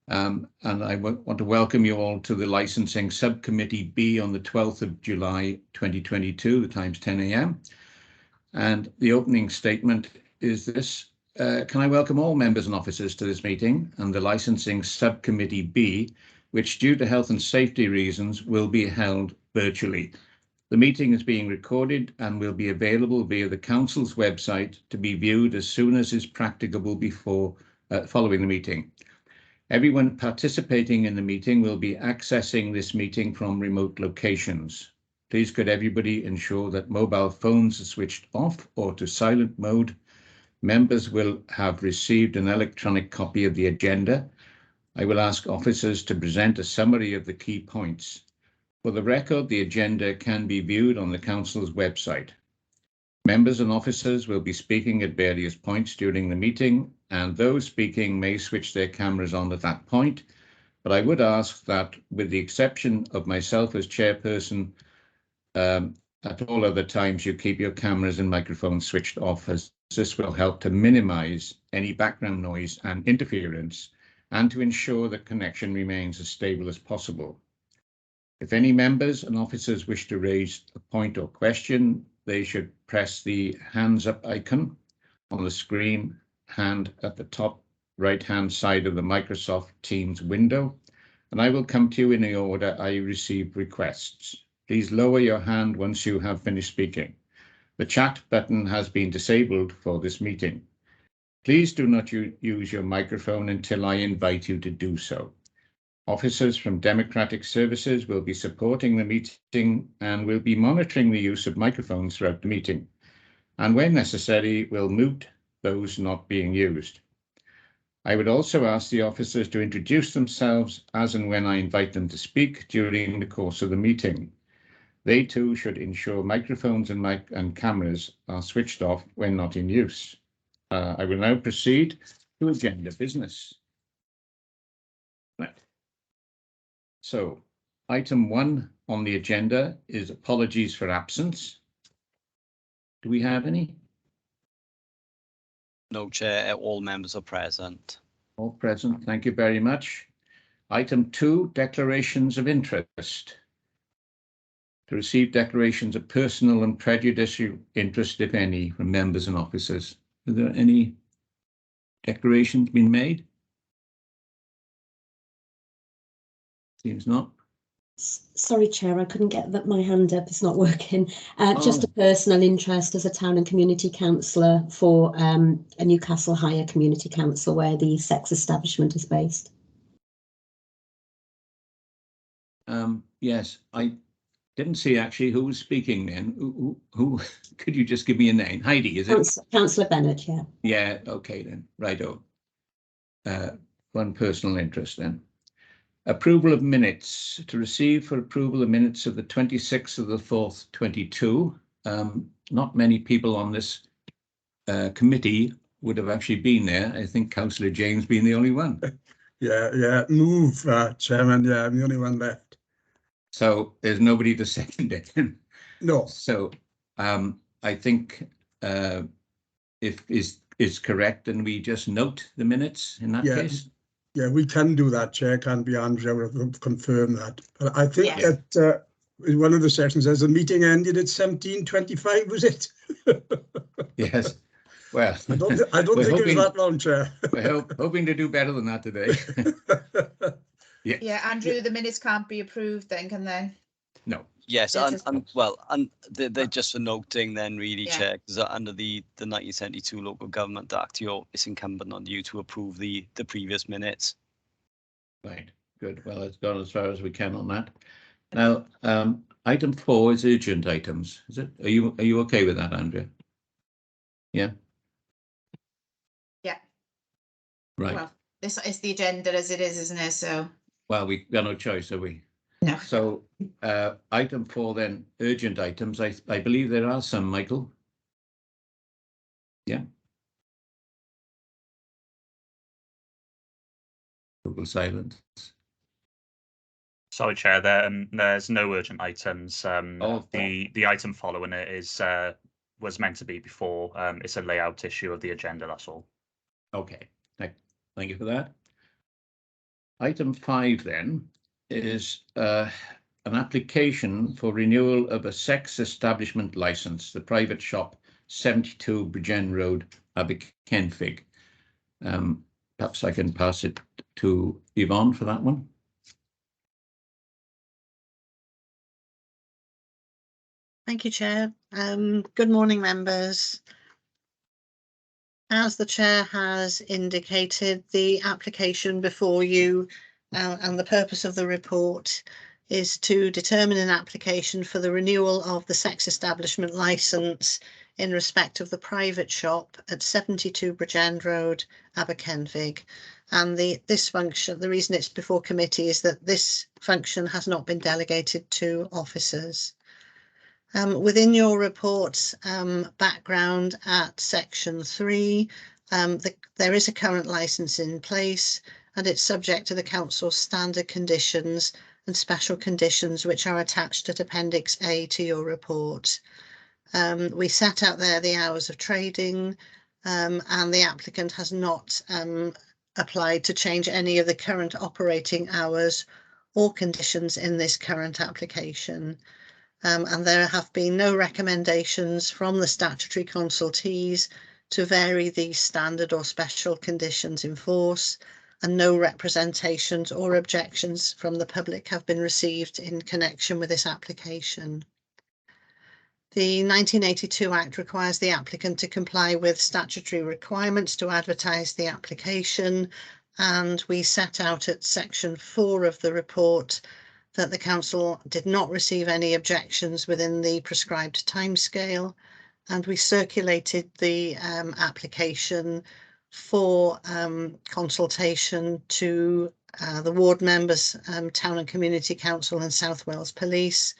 And I want to welcome you all to the Licensing Subcommittee B on the 12th of July 2022, the time's 10 a.m. And the opening statement is this. Can I welcome all members and officers to this meeting and the Licensing Subcommittee B, which due to health and safety reasons will be held virtually. The meeting is being recorded and will be available via the Council's website to be viewed as soon as is practicable following the meeting. Everyone participating in the meeting will be accessing this meeting from remote locations. Please could everybody ensure that mobile phones are switched off or to silent mode. Members will have received an electronic copy of the agenda. I will ask officers to present a summary of the key points. For the record, the agenda can be viewed on the Council's website. Members and officers will be speaking at various points during the meeting, and those speaking may switch their cameras on at that point. But I would ask that, with the exception of myself as chairperson, at all other times you keep your cameras and microphones switched off, as this will help to minimize any background noise and interference and to ensure that connection remains as stable as possible. If any members and officers wish to raise a point or question, they should press the hands up icon on the screen, hand at the top right-hand side of the Microsoft Teams window, and I will come to you in the order I receive requests. Please lower your hand once you have finished speaking. The chat button has been disabled for this meeting. Please do not use your microphone until I invite you to do so. Officers from Democratic Services will be supporting the meeting and will be monitoring the use of microphones throughout the meeting, and when necessary, will mute those not being used. I would also ask the officers to introduce themselves as and when I invite them to speak during the course of the meeting. They too should ensure microphones and cameras are switched off when not in use. I will now proceed to agenda business. Right. So, item 1 on the agenda is apologies for absence. Do we have any? No, Chair, all members are present. All present, thank you very much. Item 2, declarations of interest. To receive declarations of personal and prejudicial interest, if any, from members and officers. Are there any declarations been made? Seems not. Sorry, Chair, I couldn't get that. My hand up, it's not working. Just a personal interest as a town and community councillor for a Newcastle Higher Community Council where the sex establishment is based. Yes, I didn't see actually who was speaking then. Who could you just give me a name? Heidi, is it? Councillor Bennett, yeah. Yeah, okay then, righto. One personal interest then. Approval of minutes. To receive for approval the minutes of the 26th of the 4th, 22. Not many people on this committee would have actually been there. I think Councillor James being the only one. Yeah, move, Chairman. Yeah, I'm the only one left. So there's nobody to second it. No. So I think if is correct, and we just note the minutes in that case. Yeah, we can do that, Chair. Can't be Andrea will confirm that. But I think that in one of the sessions says the meeting ended at 17:25, was it? Yes. Well, I don't think it was that long, Chair. We're hoping to do better than that today. Yeah, Andrew, the minutes can't be approved then, can they? No. Yes, and they're just for noting then, really, Chair, because under the 1972 Local Government Act, it's incumbent on you to approve the previous minutes. Right, good. Well, it's gone as far as we can on that. Now, item 4 is urgent items. Is it? Are you okay with that, Andrea? Yeah. Yeah. Right. Well, this is the agenda as it is, isn't it? So. Well, we've got no choice, have we? No. So item 4 then, urgent items. I believe there are some, Michael. Yeah. Total silence. Sorry, Chair, there's no urgent items. The item following it was meant to be before. It's a layout issue of the agenda, that's all. Okay, thank you for that. Item 5 then is an application for renewal of a sex establishment licence, the private shop 72 Bridgend Road, Aberkenfig. Perhaps I can pass it to Yvonne for that one. Thank you, Chair. Good morning, members. As the Chair has indicated, the application before you and the purpose of the report is to determine an application for the renewal of the sex establishment licence in respect of the private shop at 72 Bridgend Road, Aberkenfig. And this function, the reason it's before committee is that this function has not been delegated to officers. Within your report background at section 3, there is a current licence in place and it's subject to the council's standard conditions and special conditions which are attached at Appendix A to your report. We set out there the hours of trading and the applicant has not applied to change any of the current operating hours or conditions in this current application. And there have been no recommendations from the statutory consultees to vary these standard or special conditions in force, and no representations or objections from the public have been received in connection with this application. The 1982 Act requires the applicant to comply with statutory requirements to advertise the application, and we set out at section 4 of the report that the council did not receive any objections within the prescribed timescale, and we circulated the application for consultation to the ward members, Town and Community Council and South Wales Police,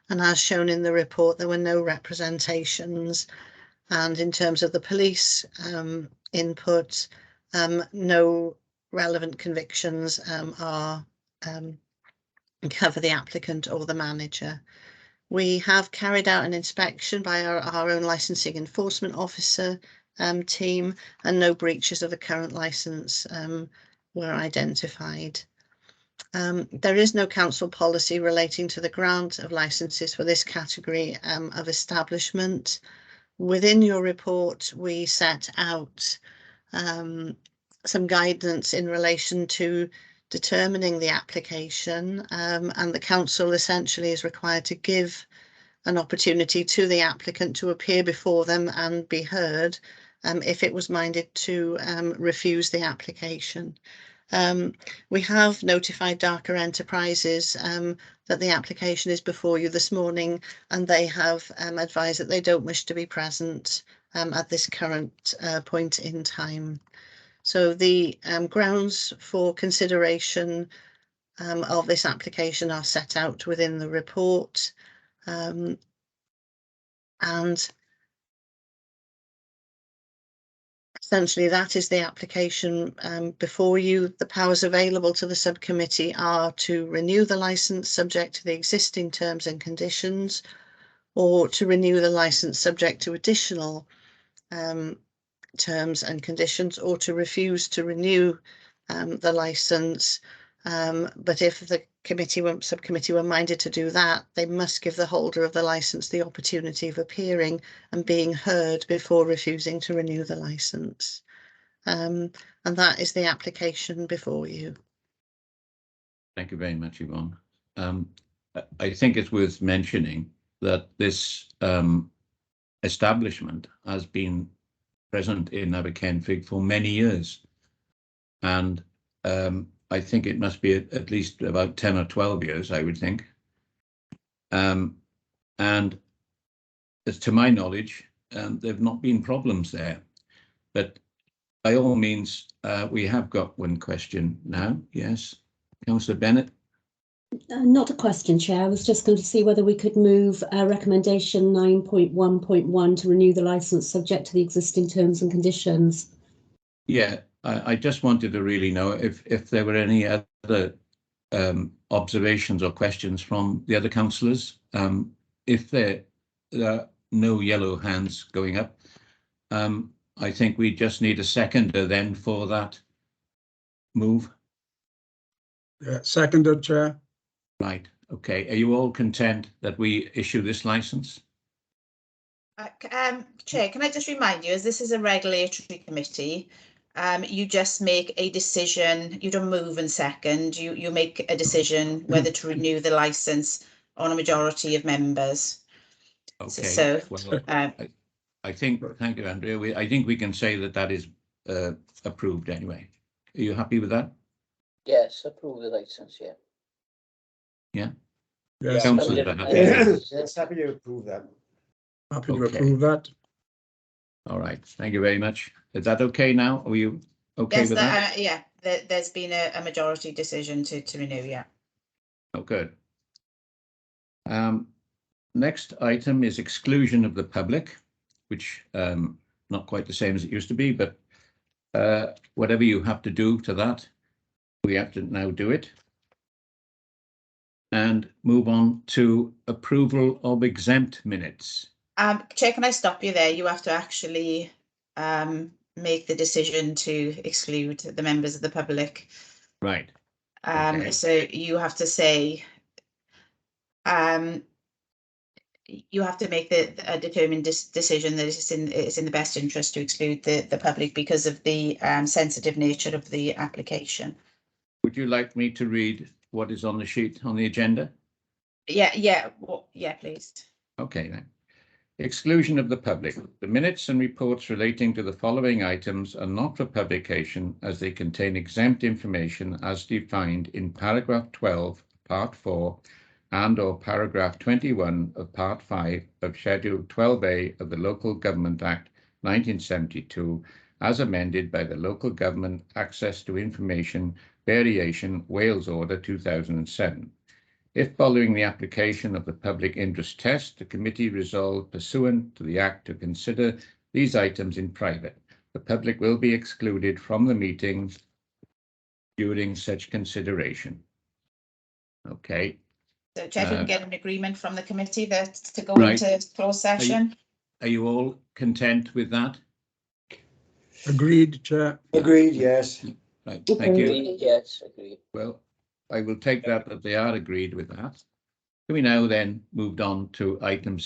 and as shown in the report there were no representations, and in terms of the police input, no relevant convictions are cover the applicant or the manager. We have carried out an inspection by our own licensing enforcement officer team, and no breaches of the current licence were identified. There is no council policy relating to the grant of licences for this category of establishment. Within your report, we set out some guidance in relation to determining the application, and the council essentially is required to give an opportunity to the applicant to appear before them and be heard if it was minded to refuse the application. We have notified Darker Enterprises that the application is before you this morning, and they have advised that they don't wish to be present at this current point in time. So the grounds for consideration of this application are set out within the report, and essentially that is the application before you. The powers available to the subcommittee are to renew the licence subject to the existing terms and conditions, or to renew the licence subject to additional terms and conditions, or to refuse to renew the licence. But if the subcommittee were minded to do that, they must give the holder of the licence the opportunity of appearing and being heard before refusing to renew the licence. And that is the application before you. Thank you very much, Yvonne. I think it's worth mentioning that this establishment has been present in Aberkenfig for many years, and I think it must be at least about 10 or 12 years, I would think. And as to my knowledge, there have not been problems there. But by all means, we have got one question now. Yes, Councillor Bennett. Not a question, Chair. I was just going to see whether we could move recommendation 9.1.1 to renew the licence subject to the existing terms and conditions. Yeah, I just wanted to really know if there were any other observations or questions from the other councillors. If there are no yellow hands going up, I think we just need a seconder then for that move. Seconded, Chair. Right, okay. Are you all content that we issue this license? Chair, can I just remind you, as this is a regulatory committee, you just make a decision, you don't move and second, you make a decision whether to renew the licence on a majority of members. Okay. So, well, I think, thank you, Andrea. I think we can say that that is approved anyway. Are you happy with that? Yes, approve the license, yeah. Yeah. Yes, Councillors are happy. Yes, happy to approve that. happy to Okay. approve that. All right, thank you very much. Is that okay now? Are you okay yes, with that? yeah, there's been a majority decision to renew, yeah. Oh, good. Next item is exclusion of the public, which not quite the same as it used to be, but whatever you have to do to that, we have to now do it. And move on to approval of exempt minutes. Chair, can I stop you there? You have to actually make the decision to exclude the members of the public. Right. Okay. So you have to say, you have to make a determined decision that it's in the best interest to exclude the public because of the sensitive nature of the application. Would you like me to read what is on the sheet on the agenda? Yeah, please. Okay then. Exclusion of the public. The minutes and reports relating to the following items are not for publication as they contain exempt information as defined in paragraph 12, part 4, and or paragraph 21 of part 5 of Schedule 12A of the Local Government Act 1972, as amended by the Local Government Access to Information Variation Wales Order 2007. If following the application of the public interest test, the committee resolved pursuant to the Act to consider these items in private, the public will be excluded from the meeting during such consideration. Okay. So, Chair, if we can get an agreement from the committee that to go Right. into closed session. Are you all content with that? Agreed, Chair. Agreed, yes. Right, thank you. Agreed, yes, agreed. Well, I will take that they are agreed with that. We now then moved on to item